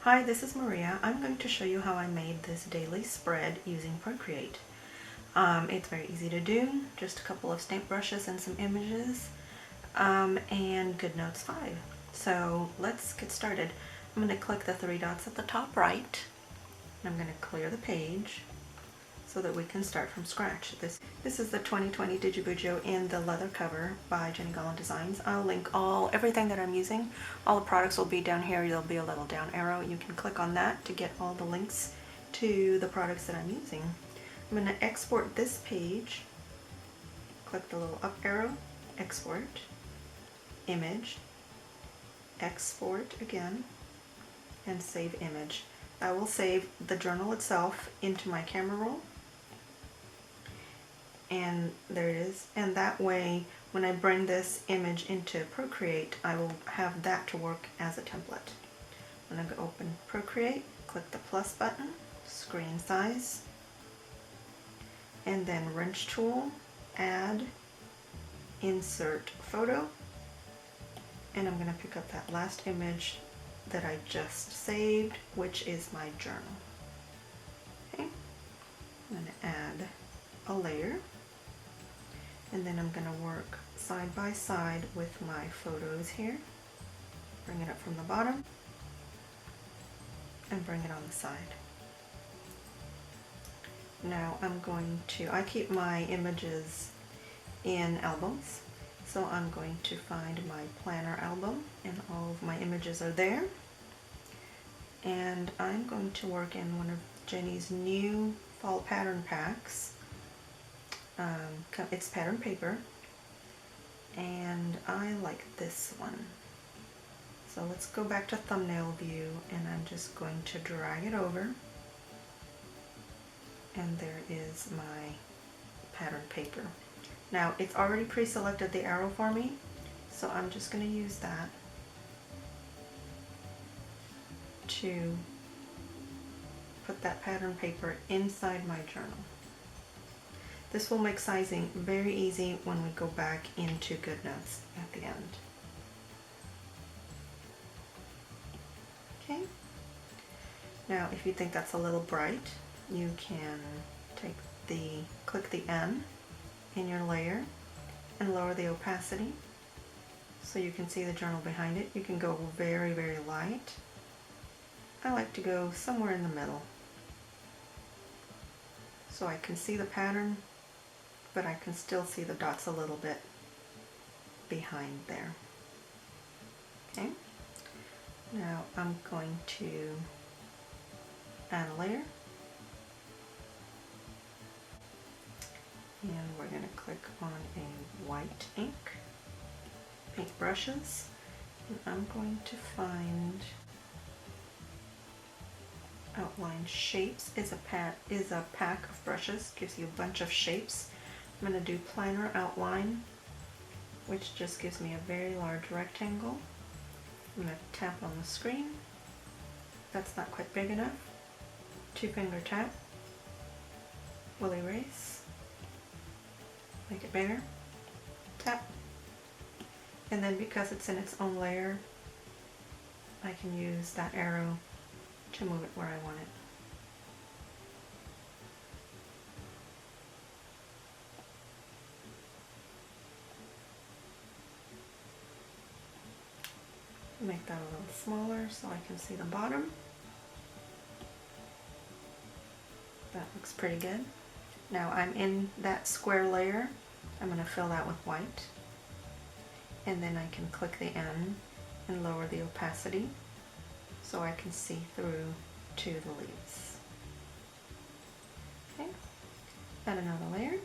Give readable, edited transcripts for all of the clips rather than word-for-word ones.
Hi, this is Maria. I'm going to show you how I made this daily spread using Procreate. It's very easy to do, just a couple of stamp brushes and some images, and Goodnotes5. So let's get started. I'm going to click the three dots at the top right, and I'm going to clear the page so that we can start from scratch. This is the 2020 Digibujo in the leather cover by Jenny Gollan Designs. I'll link everything that I'm using. All the products will be down here. There'll be a little down arrow. You can click on that to get all the links to the products that I'm using. I'm going to export this page. Click the little up arrow, export, image, export again, and save image. I will save the journal itself into my camera roll. And there it is. And that way, when I bring this image into Procreate, I will have that to work as a template. I'm going to go open Procreate, click the plus button, screen size, and then wrench tool, add, insert photo, and I'm going to pick up that last image that I just saved, which is my journal. Okay, I'm going to add a layer, and then I'm going to work side by side with my photos here. Bring it up from the bottom and bring it on the side. Now I keep my images in albums, so I'm going to find my planner album, and all of my images are there. And I'm going to work in one of Jenny's new fall pattern packs. It's pattern paper, and I like this one. So let's go back to thumbnail view, and I'm just going to drag it over, and there is my pattern paper. Now it's already pre-selected the arrow for me, so I'm just going to use that to put that pattern paper inside my journal. This will make sizing very easy when we go back into Goodnotes at the end. Okay. Now, if you think that's a little bright, you can click the N in your layer and lower the opacity so you can see the journal behind it. You can go very, very light. I like to go somewhere in the middle so I can see the pattern, but I can still see the dots a little bit behind there. Okay, now I'm going to add a layer, and we're going to click on a white ink, paint brushes, and I'm going to find Outline Shapes is a pack of brushes, gives you a bunch of shapes. I'm going to do Planner Outline, which just gives me a very large rectangle. I'm going to tap on the screen. That's not quite big enough. Two-finger tap. Will erase. Make it bigger. Tap. And then because it's in its own layer, I can use that arrow to move it where I want it. Make that a little smaller so I can see the bottom. That looks pretty good. Now I'm in that square layer. I'm going to fill that with white. And then I can click the N and lower the opacity so I can see through to the leaves. Okay, add another layer.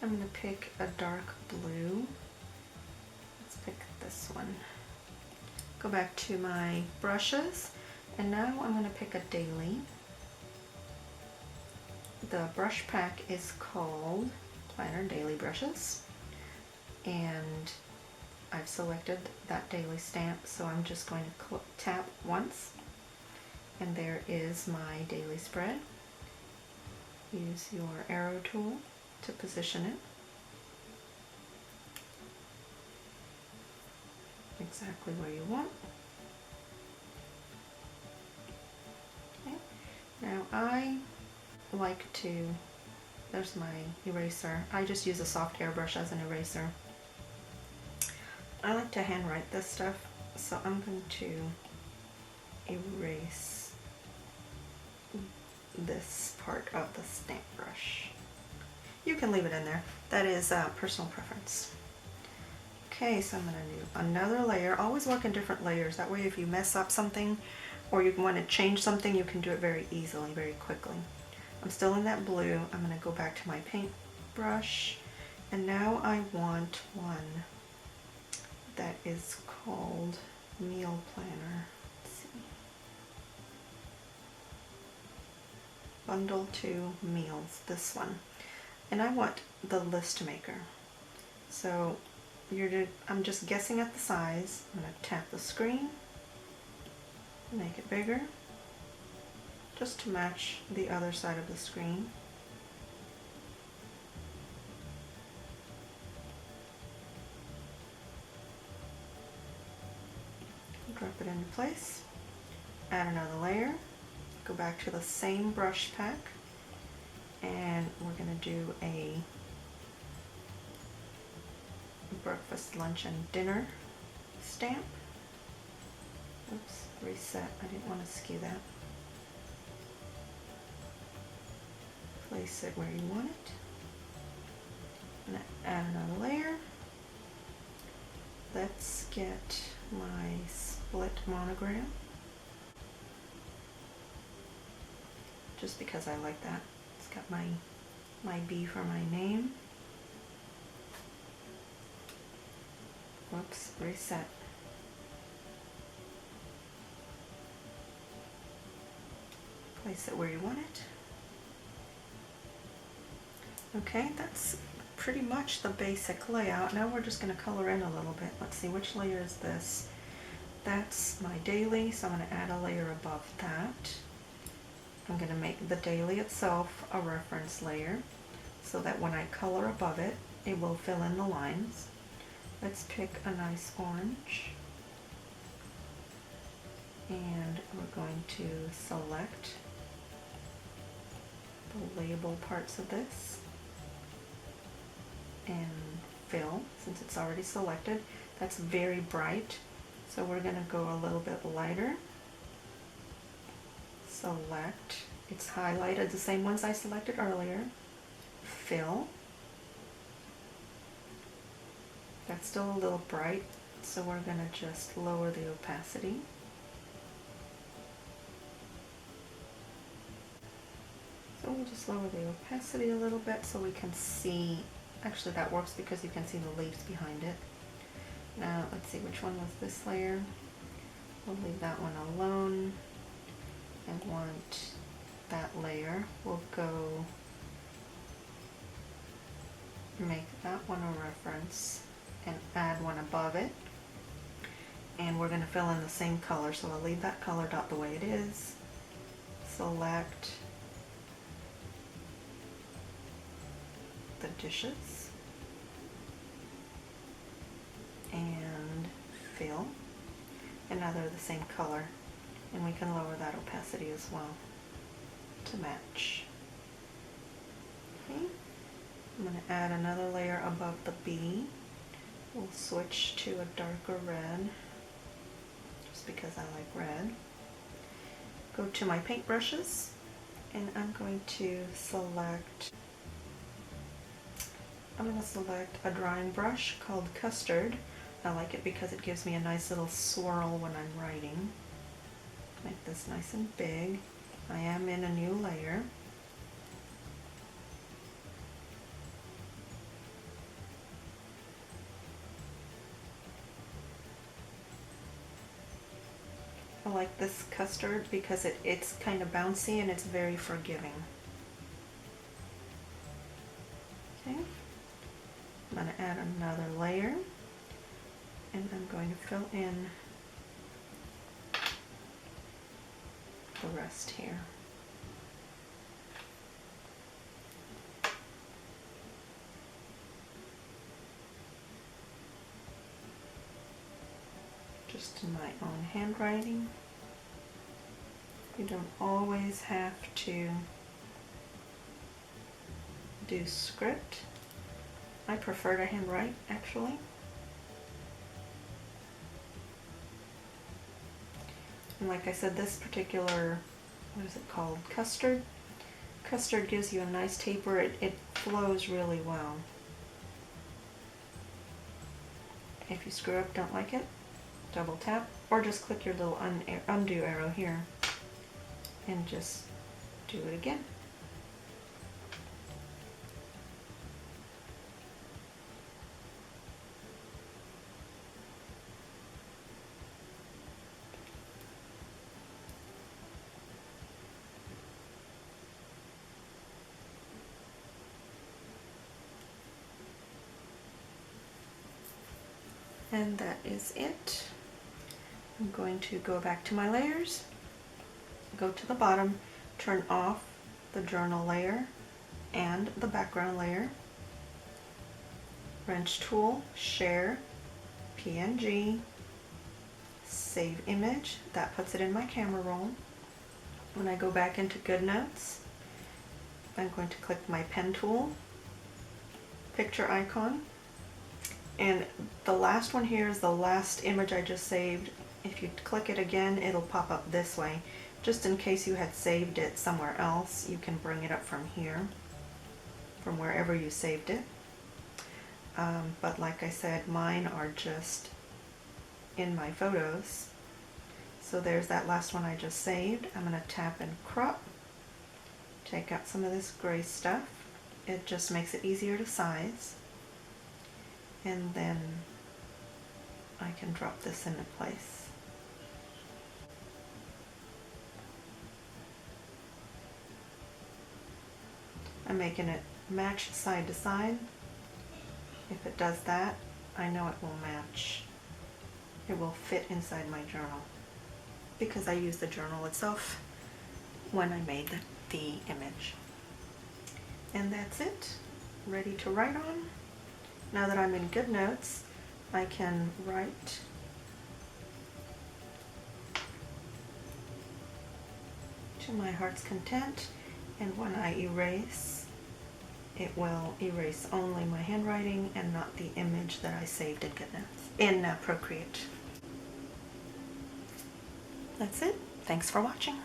I'm going to pick a dark blue. Let's pick this one. Go back to my brushes, and now I'm going to pick a daily. The brush pack is called Planner Daily Brushes, and I've selected that daily stamp, so I'm just going to tap once, and there is my daily spread. Use your arrow tool to position it exactly where you want. I like to, there's my eraser. I just use a soft airbrush as an eraser. I like to handwrite this stuff, so I'm going to erase this part of the stamp brush. You can leave it in there. That is personal preference. Okay, so I'm going to do another layer. Always work in different layers. That way if you mess up something or you want to change something, you can do it very easily, very quickly. I'm still in that blue. I'm going to go back to my paintbrush, and now I want one that is called Meal Planner. Let's see. Bundle 2 Meals, this one. And I want the list maker. So I'm just guessing at the size. I'm going to tap the screen, make it bigger, just to match the other side of the screen. Drop it into place, add another layer, go back to the same brush pack, and we're going to do a breakfast, lunch, and dinner stamp. Oops, reset, I didn't want to skew that. Place it where you want it. I'm going to add another layer. Let's get my split monogram, just because I like that. It's got my B for my name. Whoops, reset. Place it where you want it. Okay, that's pretty much the basic layout. Now we're just going to color in a little bit. Let's see, which layer is this? That's my daily, so I'm going to add a layer above that. I'm going to make the daily itself a reference layer so that when I color above it, it will fill in the lines. Let's pick a nice orange, and we're going to select the label parts of this and fill, since it's already selected. That's very bright, so we're going to go a little bit lighter. Select, it's highlighted, the same ones I selected earlier. Fill. That's still a little bright, so we're going to just lower the opacity. So we'll just lower the opacity a little bit so we can see. Actually, that works because you can see the leaves behind it. Now, let's see, which one was this layer? We'll leave that one alone. I want that layer. We'll go make that one a reference and add one above it. And we're going to fill in the same color, so I'll leave that color dot the way it is. Select the dishes and fill, and now they're the same color, and we can lower that opacity as well to match. Okay, I'm going to add another layer above the B. We'll switch to a darker red just because I like red. Go to my paintbrushes, and I'm going to select a drawing brush called Custard. I like it because it gives me a nice little swirl when I'm writing. Make this nice and big. I am in a new layer. I like this custard because it's kind of bouncy and it's very forgiving. Okay. I'm going to add another layer, and I'm going to fill in the rest here. Just in my own handwriting. You don't always have to do script. I prefer to handwrite, actually. And like I said, this particular, what is it called? Custard? Custard gives you a nice taper. It flows really well. If you screw up, don't like it, double tap, or just click your little undo arrow here and just do it again. And that is it. I'm going to go back to my layers, go to the bottom, turn off the journal layer and the background layer, wrench tool, share, PNG, save image, that puts it in my camera roll. When I go back into GoodNotes, I'm going to click my pen tool, picture icon, and the last one here is the last image I just saved. If you click it again, it'll pop up this way. Just in case you had saved it somewhere else, you can bring it up from here, from wherever you saved it. But like I said, mine are just in my photos. So there's that last one I just saved. I'm going to tap and crop, take out some of this gray stuff. It just makes it easier to size. And then I can drop this into place. I'm making it match side to side. If it does that, I know it will match. It will fit inside my journal because I used the journal itself when I made the image. And that's it. Ready to write on. Now that I'm in GoodNotes, I can write to my heart's content, and when I erase, it will erase only my handwriting and not the image that I saved in GoodNotes, in Procreate. That's it. Thanks for watching.